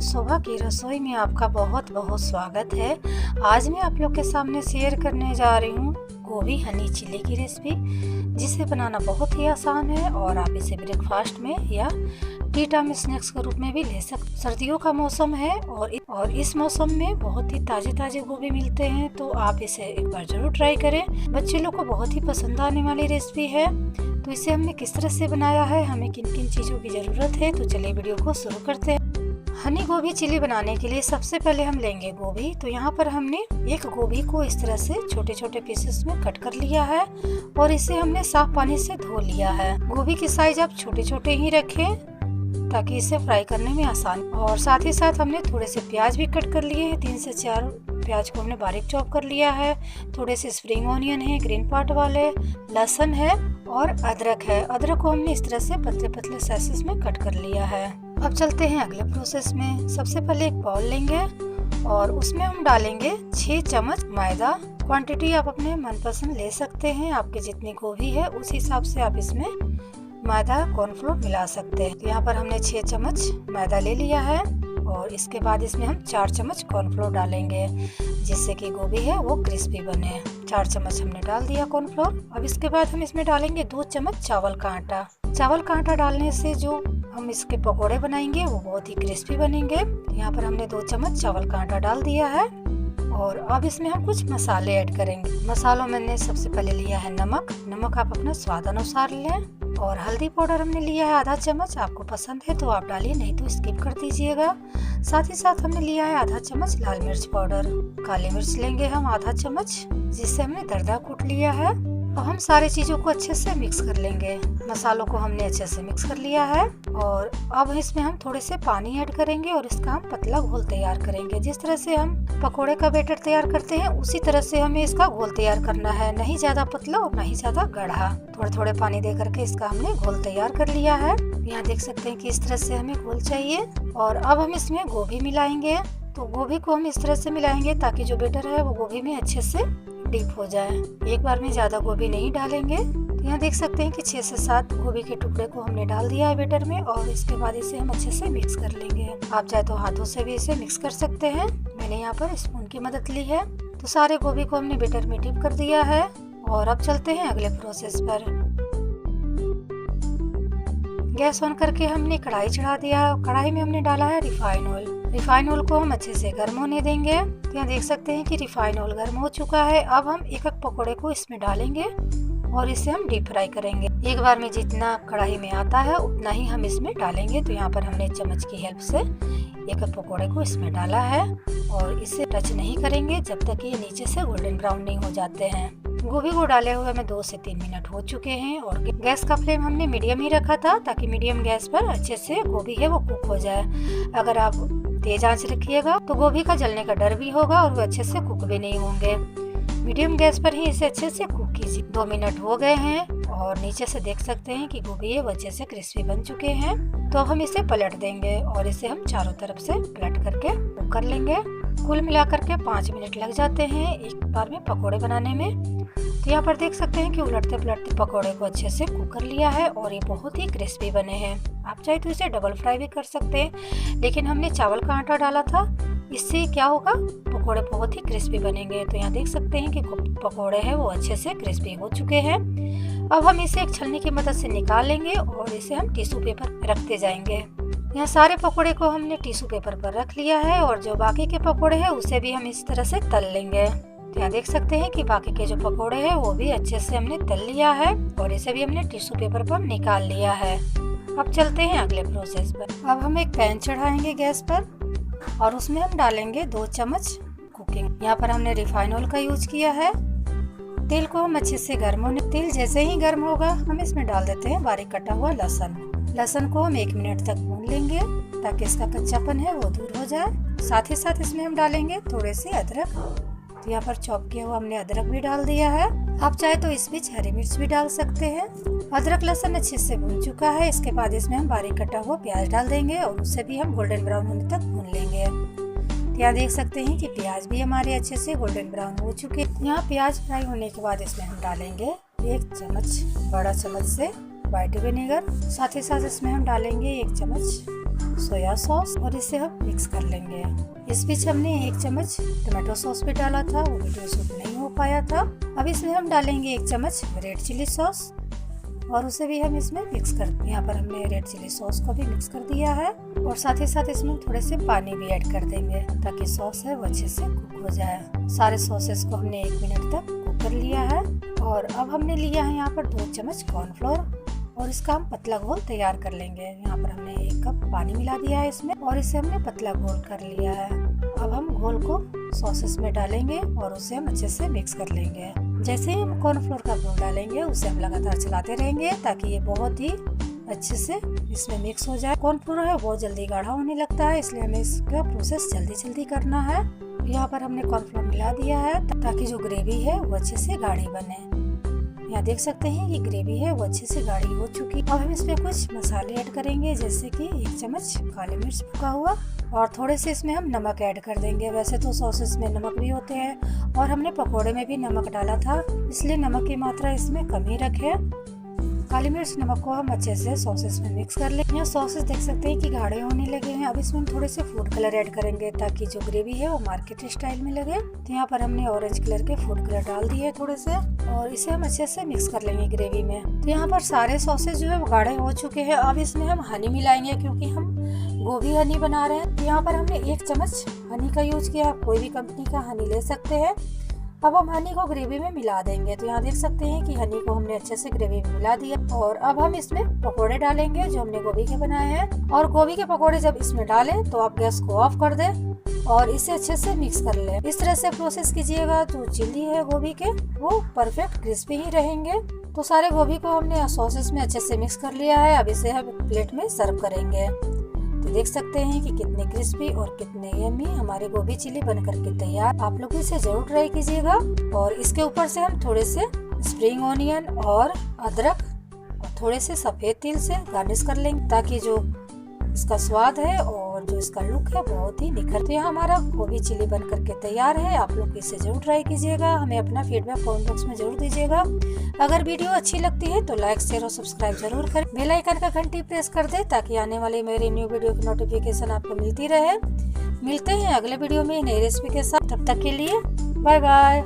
शोभा की रसोई में आपका बहुत बहुत स्वागत है। आज मैं आप लोग के सामने शेयर करने जा रही हूँ गोभी हनी चिली की रेसिपी, जिसे बनाना बहुत ही आसान है और आप इसे ब्रेकफास्ट में या टी टाइम स्नैक्स के रूप में भी ले सकते। सर्दियों का मौसम है और इस मौसम में बहुत ही ताजे ताजे गोभी मिलते हैं, तो आप इसे एक बार जरूर ट्राई करें। बच्चे लोग को बहुत ही पसंद आने वाली रेसिपी है। तो इसे हमने किस तरह से बनाया है, हमें किन किन चीज़ों की ज़रूरत है, तो चलिए वीडियो को शुरू करते हैं। हनी गोभी चिली बनाने के लिए सबसे पहले हम लेंगे गोभी। तो यहाँ पर हमने एक गोभी को इस तरह से छोटे छोटे पीसेस में कट कर लिया है और इसे हमने साफ पानी से धो लिया है। गोभी की साइज आप छोटे छोटे ही रखें ताकि इसे फ्राई करने में आसान। और साथ ही साथ हमने थोड़े से प्याज भी कट कर लिए हैं। 3 से 4 प्याज को हमने बारीक चॉप कर लिया है। थोड़े से स्प्रिंग ऑनियन है, ग्रीन पार्ट वाले, लहसुन है और अदरक है। अदरक को हमने इस तरह से पतले पतले स्लाइसेस में कट कर लिया है। अब चलते हैं अगले प्रोसेस में। सबसे पहले एक बाउल लेंगे और उसमें हम डालेंगे 6 चम्मच मैदा। क्वांटिटी आप अपने मनपसंद ले सकते हैं, आपके जितनी गोभी है उस हिसाब से आप इसमें मैदा कॉर्नफ्लोर मिला सकते हैं। तो यहाँ पर हमने 6 चम्मच मैदा ले लिया है और इसके बाद इसमें हम 4 चम्मच कॉर्नफ्लोर डालेंगे, जिससे कि गोभी है वो क्रिस्पी बने। 4 चम्मच हमने डाल दिया कॉर्नफ्लोर। अब इसके बाद हम इसमें डालेंगे 2 चम्मच चावल का आटा। चावल का आटा डालने से जो हम इसके पकोड़े बनाएंगे वो बहुत ही क्रिस्पी बनेंगे। यहाँ पर हमने 2 चम्मच चावल का आटा डाल दिया है और अब इसमें हम कुछ मसाले ऐड करेंगे। मसालों में मैंने सबसे पहले लिया है नमक आप अपना स्वाद अनुसार लें। और हल्दी पाउडर हमने लिया है आधा चम्मच। आपको पसंद है तो आप डालिए, नहीं तो स्किप कर दीजिएगा। साथ ही साथ हमने लिया है आधा चम्मच लाल मिर्च पाउडर। काली मिर्च लेंगे हम आधा चम्मच, जिससे हमने दरदरा कूट लिया है। अब हम सारी चीजों को अच्छे से मिक्स कर लेंगे। मसालों को हमने अच्छे से मिक्स कर लिया है और अब इसमें हम थोड़े से पानी ऐड करेंगे और इसका हम पतला घोल तैयार करेंगे। जिस तरह से हम पकोड़े का बैटर तैयार करते हैं उसी तरह से हमें इसका घोल तैयार करना है, नहीं ज्यादा पतला और नहीं ज्यादा गाढ़ा। थोड़े थोड़े पानी दे करके इसका हमने घोल तैयार कर लिया है। यहाँ देख सकते हैं कि इस तरह से हमें घोल चाहिए। और अब हम इसमें गोभी मिलाएंगे। तो गोभी को हम इस तरह से मिलाएंगे ताकि जो बैटर है वो गोभी में अच्छे से डीप हो जाए। एक बार में ज्यादा गोभी नहीं डालेंगे। तो यहाँ देख सकते हैं कि 6 से 7 गोभी के टुकड़े को हमने डाल दिया है बैटर में और इसके बाद इसे हम अच्छे से मिक्स कर लेंगे। आप चाहे तो हाथों से भी इसे मिक्स कर सकते हैं, मैंने यहाँ पर स्पून की मदद ली है। तो सारे गोभी को हमने बैटर में डिप कर दिया है और अब चलते हैं अगले प्रोसेस पर। गैस ऑन करके हमने कढ़ाई चढ़ा दिया। कढ़ाई में हमने डाला है रिफाइन ऑयल। रिफाइन ऑयल को हम अच्छे से गर्म होने देंगे। तो यहाँ देख सकते हैं कि रिफाइन ऑयल गर्म हो चुका है। अब हम एक एक पकौड़े को इसमें डालेंगे और इसे हम डीप फ्राई करेंगे। एक बार में जितना कढ़ाई में आता है उतना ही हम इसमें डालेंगे। तो यहाँ पर हमने चम्मच की हेल्प से एक एक पकौड़े को इसमें डाला है और इसे टच नहीं करेंगे जब तक ये नीचे से गोल्डन ब्राउन नहीं हो जाते हैं। गोभी को डाले हुए हमें 2 से 3 मिनट हो चुके हैं और गैस का फ्लेम हमने मीडियम ही रखा था ताकि मीडियम गैस पर अच्छे से गोभी है वो कुक हो जाए। अगर आप तेज आंच रखिएगा तो गोभी का जलने का डर भी होगा और वो अच्छे से कुक भी नहीं होंगे। मीडियम गैस पर ही इसे अच्छे से कुक कीजिए। 2 मिनट हो गए हैं और नीचे से देख सकते हैं कि गोभी है वो अच्छे से क्रिस्पी बन चुके हैं। तो अब हम इसे पलट देंगे और इसे हम चारों तरफ से पलट करके कुक कर लेंगे। कुल मिलाकर के 5 मिनट लग जाते हैं एक बार में पकोड़े बनाने में। तो यहाँ पर देख सकते हैं कि उलटते पलटते पकोड़े को अच्छे से कुक कर लिया है और ये बहुत ही क्रिस्पी बने हैं। आप चाहे तो इसे डबल फ्राई भी कर सकते हैं, लेकिन हमने चावल का आटा डाला था, इससे क्या होगा, पकोड़े बहुत ही क्रिस्पी बनेंगे। तो यहाँ देख सकते हैं कि पकोड़े हैं वो अच्छे से क्रिस्पी हो चुके हैं। अब हम इसे एक छलनी की मदद से निकाल लेंगे और इसे हम टिश्यू पेपर पर रखते जाएंगे। यहाँ सारे पकोड़े को हमने टिश्यू पेपर पर रख लिया है और जो बाकी के पकोड़े हैं उसे भी हम इस तरह से तल लेंगे। तो यहाँ देख सकते हैं कि बाकी के जो पकोड़े हैं वो भी अच्छे से हमने तल लिया है और इसे भी हमने टिश्यू पेपर पर निकाल लिया है। अब चलते हैं अगले प्रोसेस पर। अब हम एक पैन चढ़ाएंगे गैस पर और उसमें हम डालेंगे 2 चम्मच कुकिंग। यहाँ पर हमने रिफाइन ऑयल का यूज किया है। तेल को हम अच्छे से गर्म होने, तेल जैसे ही गर्म होगा हम इसमें डाल देते हैं बारीक कटा हुआ लहसुन। लहसुन को हम 1 मिनट तक भून लेंगे ताकि इसका कच्चापन है वो दूर हो जाए। साथ ही साथ इसमें हम डालेंगे थोड़े से अदरक। तो यहाँ पर चॉप किया हुआ हमने अदरक भी डाल दिया है। आप चाहे तो इस बीच हरी मिर्च भी डाल सकते हैं। अदरक लहसुन अच्छे से भून चुका है। इसके बाद इसमें हम बारीक कटा हुआ प्याज डाल देंगे और उसे भी हम गोल्डन ब्राउन होने तक भून लेंगे। यहाँ देख सकते हैं कि प्याज भी हमारे अच्छे से गोल्डन ब्राउन हो चुके हैं। यहाँ प्याज फ्राई होने के बाद इसमें हम डालेंगे 1 चम्मच बड़ा चम्मच से व्हाइट विनेगर। साथ ही साथ इसमें हम डालेंगे 1 चम्मच सोया सॉस और इसे हम मिक्स कर लेंगे। इस बीच हमने 1 चम्मच टमाटो सॉस भी डाला था, वो वीडियो शूट नहीं हो पाया था। अब इसमें हम डालेंगे 1 चम्मच रेड चिली सॉस और उसे भी हम इसमें मिक्स कर, यहाँ पर हमने रेड चिली सॉस को भी मिक्स कर दिया है और साथ ही साथ इसमें थोड़े से पानी भी ऐड कर देंगे ताकि सॉस है वो अच्छे से कुक हो जाए। सारे सॉसेस को हमने 1 मिनट तक कुक कर लिया है और अब हमने लिया है यहाँ पर 2 चम्मच कॉर्नफ्लोर और इसका हम पतला घोल तैयार कर लेंगे। यहाँ पर हमने 1 कप पानी मिला दिया है इसमें और इसे हमने पतला घोल कर लिया है। अब हम घोल को सॉसेस में डालेंगे और उसे हम अच्छे से मिक्स कर लेंगे। जैसे ही हम कॉर्नफ्लोर का घोल डालेंगे उसे हम लगातार चलाते रहेंगे ताकि ये बहुत ही अच्छे से इसमें मिक्स हो जाए। कॉर्नफ्लोर है बहुत जल्दी गाढ़ा होने लगता है, इसलिए हमें इसका प्रोसेस जल्दी करना है। यहाँ पर हमने कॉर्नफ्लोर मिला दिया है ताकि जो ग्रेवी है वो अच्छे से गाढ़ी बने। यहाँ देख सकते हैं ये ग्रेवी है वो अच्छे से गाढ़ी हो चुकी। अब हम इसमें कुछ मसाले ऐड करेंगे, जैसे कि 1 चम्मच काली मिर्च भुना हुआ और थोड़े से इसमें हम नमक ऐड कर देंगे। वैसे तो सॉसेस में नमक भी होते हैं और हमने पकोड़े में भी नमक डाला था, इसलिए नमक की मात्रा इसमें कम ही रखें। काली मिर्च नमक को हम अच्छे से सॉसेस में मिक्स कर लेंगे। यहाँ सॉसेस देख सकते हैं कि गाढ़े होने लगे हैं। अब इसमें हम थोड़े से फूड कलर ऐड करेंगे ताकि जो ग्रेवी है वो मार्केट स्टाइल में लगे। तो यहाँ पर हमने ऑरेंज कलर के फूड कलर डाल दिए थोड़े से और इसे हम अच्छे से मिक्स कर लेंगे ग्रेवी में। तो यहाँ पर सारे सॉसेस जो है वो गाढ़े हो चुके हैं। अब इसमें हम हनी मिलाएंगे क्योंकि हम गोभी हनी बना रहे हैं। तो यहाँ पर हमने 1 चम्मच हनी का यूज किया, आप कोई भी कंपनी का हनी ले सकते हैं। अब हम हनी को ग्रेवी में मिला देंगे। तो यहाँ देख सकते हैं कि हनी को हमने अच्छे से ग्रेवी में मिला दिया और अब हम इसमें पकोड़े डालेंगे जो हमने गोभी के बनाए हैं। और गोभी के पकोड़े जब इसमें डालें तो आप गैस को ऑफ कर दें और इसे अच्छे से मिक्स कर लें। इस तरह से प्रोसेस कीजिएगा तो चिल्ली है गोभी के वो परफेक्ट क्रिस्पी ही रहेंगे। तो सारे गोभी को हमने सॉसेस में अच्छे से मिक्स कर लिया है। अब इसे हम प्लेट में सर्व करेंगे। तो देख सकते हैं कि कितने क्रिस्पी और कितने यम्मी हमारे गोभी चिली बनकर के तैयार। आप लोग इसे जरूर ट्राई कीजिएगा और इसके ऊपर से हम थोड़े से स्प्रिंग ऑनियन और अदरक और थोड़े से सफेद तिल से गार्निश कर लेंगे ताकि जो इसका स्वाद है और जो इसका लुक है बहुत ही निखर। तो यहाँ हमारा गोभी चिली बनकर के तैयार है। आप लोग इसे जरूर ट्राई कीजिएगा। हमें अपना फीडबैक कमेंट बॉक्स में जरूर दीजिएगा। अगर वीडियो अच्छी लगती है तो लाइक शेयर और सब्सक्राइब जरूर करें। बेल आइकन का घंटी प्रेस कर दे ताकि आने वाली मेरी न्यू वीडियो की नोटिफिकेशन आपको मिलती रहे। मिलते हैं अगले वीडियो में नई रेसिपी के साथ, तब तक के लिए बाय बाय।